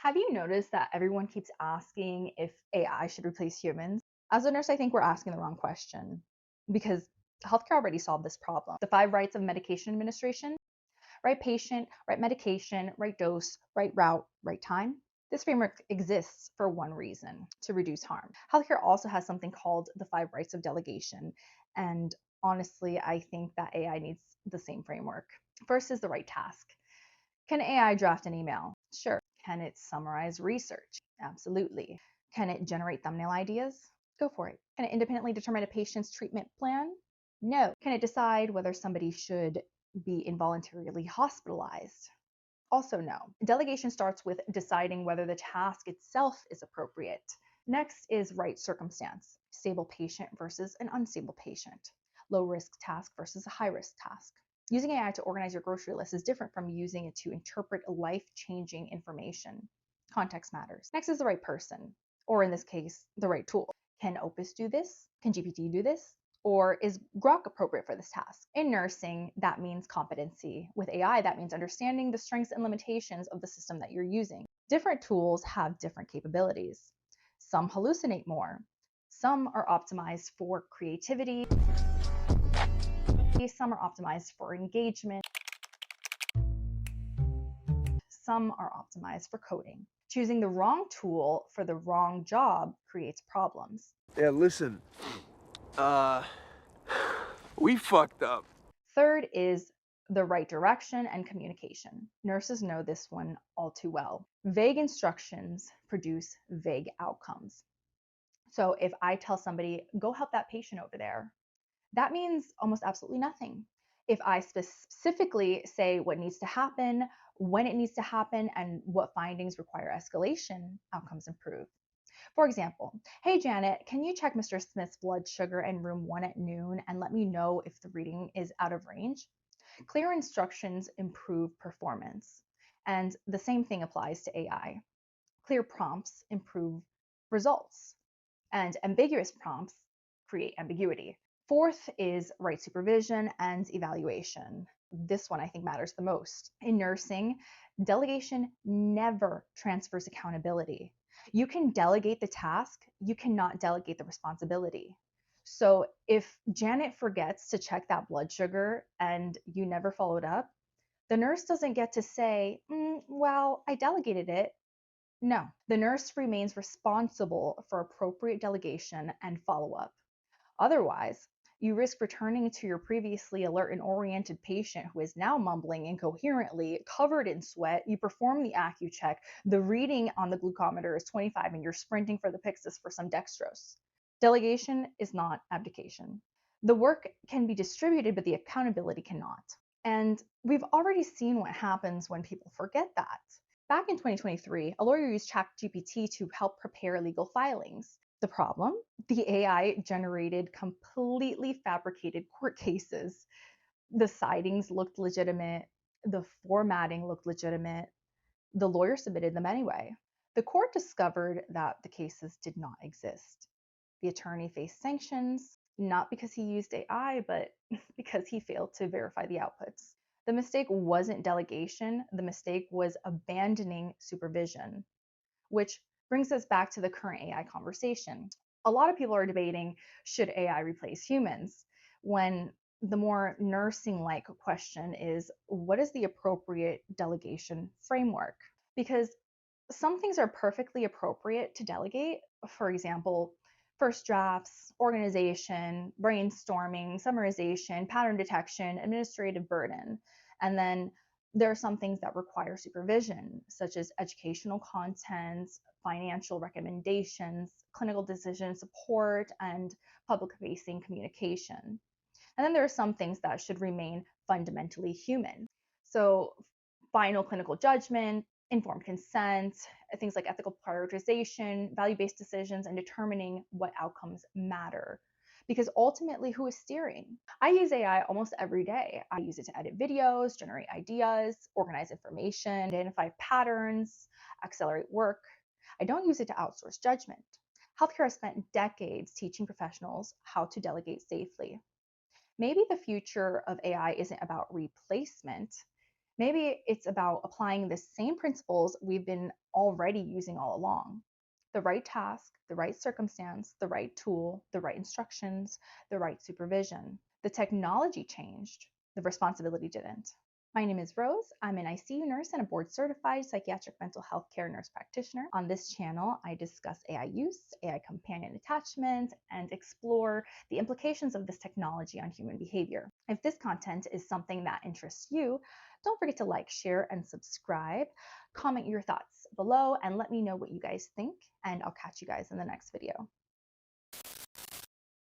Have you noticed that everyone keeps asking if AI should replace humans? As a nurse, I think we're asking the wrong question because healthcare already solved this problem. The five rights of medication administration: right patient, right medication, right dose, right route, right time. This framework exists for one reason: to reduce harm. Healthcare also has something called the five rights of delegation. And honestly, I think that AI needs the same framework. First is the right task. Can AI draft an email? Sure. Can it summarize research? Absolutely. Can it generate thumbnail ideas? Go for it. Can it independently determine a patient's treatment plan? No. Can it decide whether somebody should be involuntarily hospitalized? Also, no. Delegation starts with deciding whether the task itself is appropriate. Next is right circumstance: stable patient versus an unstable patient, low risk task versus a high risk task. Using AI to organize your grocery list is different from using it to interpret life changing information. Context matters. Next is the right person, or in this case, the right tool. Can Opus do this? Can GPT do this? Or is Grok appropriate for this task? In nursing, that means competency. With AI, that means understanding the strengths and limitations of the system that you're using. Different tools have different capabilities. Some hallucinate more. Some are optimized for creativity. Some are optimized for engagement. Some are optimized for coding. Choosing the wrong tool for the wrong job creates problems. Yeah, listen, uh, we fucked up. Third is the right direction and communication. Nurses know this one all too well. Vague instructions produce vague outcomes. So if I tell somebody, go help that patient over there, that means almost absolutely nothing. If I specifically say what needs to happen, when it needs to happen, and what findings require escalation, outcomes improve. For example, hey Janet, can you check Mr. Smith's blood sugar in room 1 at noon and let me know if the reading is out of range? Clear instructions improve performance. And the same thing applies to AI. Clear prompts improve results, and ambiguous prompts create ambiguity. Fourth is right supervision and evaluation. This one I think matters the most. In nursing, delegation never transfers accountability. You can delegate the task, you cannot delegate the responsibility. So if Janet forgets to check that blood sugar and you never followed up, the nurse doesn't get to say, well, I delegated it. No, the nurse remains responsible for appropriate delegation and follow up. Otherwise, you risk returning to your previously alert and oriented patient who is now mumbling incoherently, covered in sweat. You perform the AccuCheck, the reading on the glucometer is 25, and you're sprinting for the Pyxis for some dextrose. Delegation is not abdication. The work can be distributed, but the accountability cannot. And we've already seen what happens when people forget that. Back in 2023, a lawyer used ChatGPT to help prepare legal filings. The problem? The AI generated completely fabricated court cases. The sightings looked legitimate, the formatting looked legitimate. The lawyer submitted them anyway. The court discovered that the cases did not exist. The attorney faced sanctions, not because he used AI, but because he failed to verify the outputs. The mistake wasn't delegation, the mistake was abandoning supervision, which brings us back to the current AI conversation. A lot of people are debating, should AI replace humans? When the more nursing like question is, what is the appropriate delegation framework? Because some things are perfectly appropriate to delegate. For example, first drafts, organization, brainstorming, summarization, pattern detection, administrative burden. And then there are some things that require supervision, such as educational content, financial recommendations, clinical decision support, and public facing communication. And then there are some things that should remain fundamentally human. So, final clinical judgment, informed consent, things like ethical prioritization, value based decisions, and determining what outcomes matter. Because ultimately, who is steering? I use AI almost every day. I use it to edit videos, generate ideas, organize information, identify patterns, accelerate work. I don't use it to outsource judgment. Healthcare has spent decades teaching professionals how to delegate safely. Maybe the future of AI isn't about replacement. Maybe it's about applying the same principles we've been already using all along. The right task, the right circumstance, the right tool, the right instructions, the right supervision. The technology changed, the responsibility didn't. My name is Rose. I'm an ICU nurse and a board certified psychiatric mental health care nurse practitioner. On this channel, I discuss AI use, AI companion attachment, and explore the implications of this technology on human behavior. If this content is something that interests you, don't forget to like, share, and subscribe. Comment your thoughts below and let me know what you guys think, and I'll catch you guys in the next video.